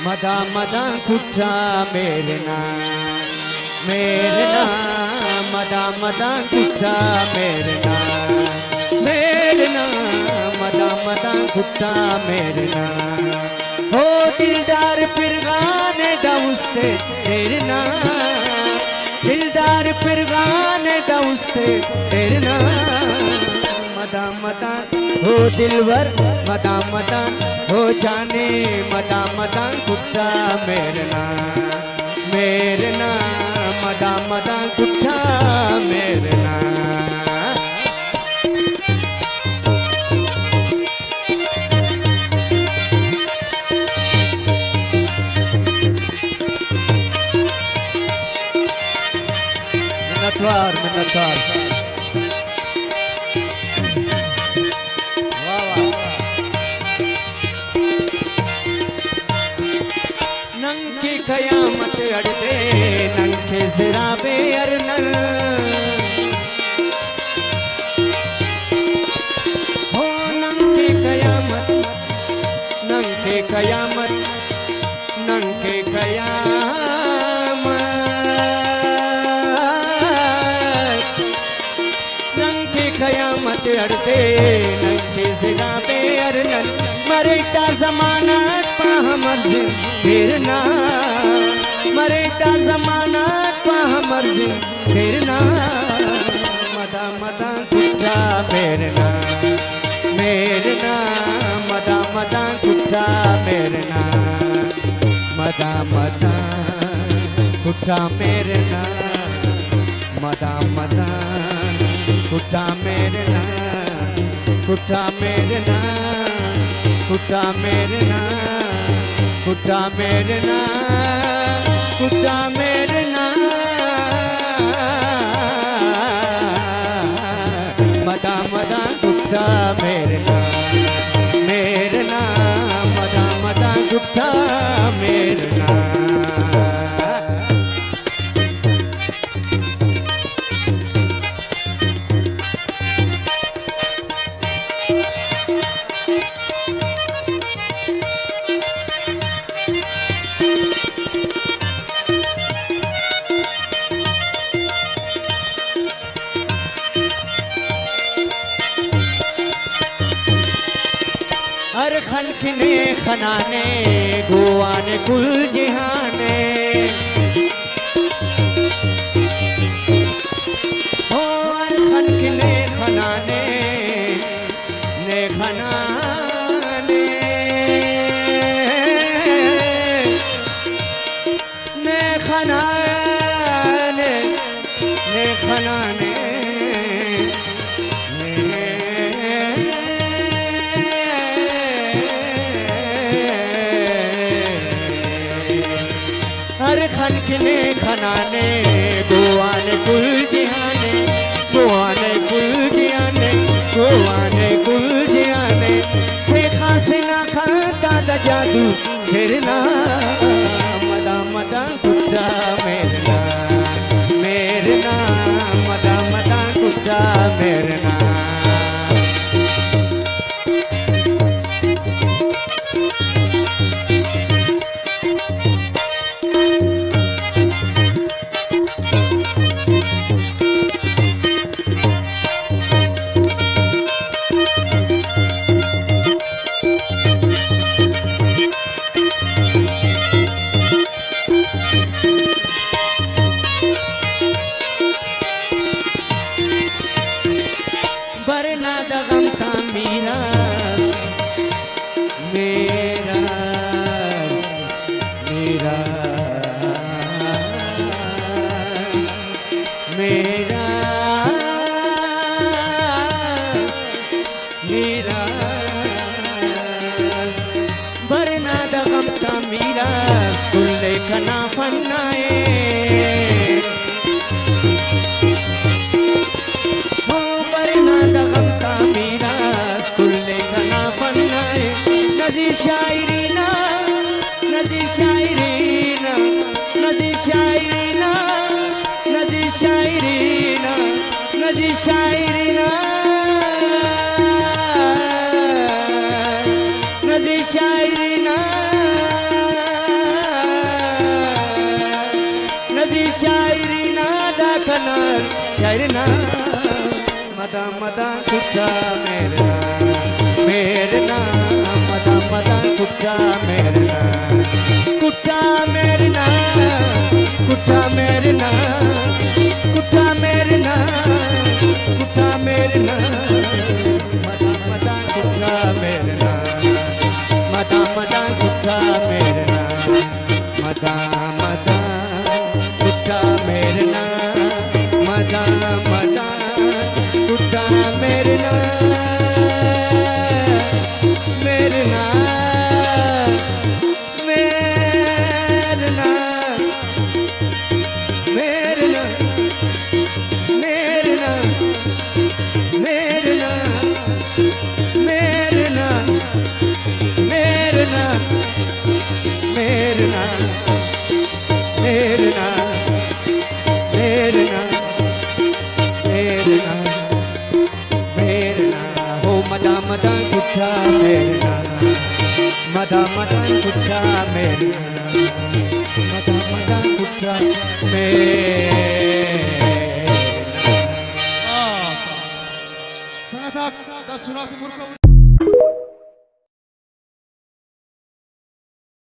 मदा मदा कुट्टा मेरे ना मदा मदा कुट्टा मेरे ना मदा मदा कुट्टा मेरे ना हो दिलदार पिरगाने दाउस्ते तेरे ना दिलदार पिरगाने दाउस्ते तेरे ना मदा मदा हो दिलवर मदा मदा हो जाने मदा मदा कुट्टा मेरे ना मदा मदा कुट्टा मेरे ना मिन्नतवार नंकी कयामत अड़ते नंके ज़राबे अरनल हो नंके कयामत नंके कयामत नंके कयामत नंके कयामत अड़ते नंके ज़राबे अरनल मरेता ज़माना पा हमर जिन तेरना मरेता ज़माना पा हमर जिन तेरना मदा मदा कुट्टा मेरे ना मदा मदा कुट्टा मेरे ना मदा मदा कुट्टा मेरे ना मदा मदा कुट्टा मेरे ना कुट्टा मेरे ना कुट्टा मेरे ना कुट्टा मेरे ना कुट्टा मेरे ना मदा मदा कुट्टा मेरे ना मदा मदा कुट्टा मेरे ना हर खनखने खनाने गोवाने कुल जिहाने हो हर खनखने खनाने ने खनाने ने खनाने ने खनाने हर खनखने खनाने गोवाने कुल जिहाने गोवाने कुल जिहाने गोवाने कुल जिहाने से खासे ना खाता दा जादू सिरना मदा मदा कुट्टा मेरे ना मदा मदा कुट्टा मेरे ना बरना दगम था मीरास मेरास मेरास मेरास मेरास बरना दगम था मीरास कुल्ले कना फन्नाए नज़ीर शायरीना नज़ीर शायरीना नज़ीर शायरीना नज़ीर शायरीना नज़ीर शायरीना नज़ीर शायरीना मदा कुट्टा मेरे ना मदा मदा कुट्टा मेरे ना कुट्टा मेरे ना कुट्टा मेरे ना कुट्टा मेरे ना कुट्टा मेरे ना मदा मदा कुट्टा मेरे ना मदा मदा कुट्टा मेरे ना मदा मदा कुट्टा मेरे ना मदा मदा कुट्टा मेरे ना मेरे ना मेरे ना मेरे ना मेरे ना मेरे ना मेरे ना मेरे ना मेरे ना मेरे ना मेरे ना मेरे ना मेरे ना हो मदा मदा कुट्टा मेरे ना मदा मदा कुट्टा मेरे ना मदा मदा कुट्टा मेरे Sanat Ak, das Sunat Murka.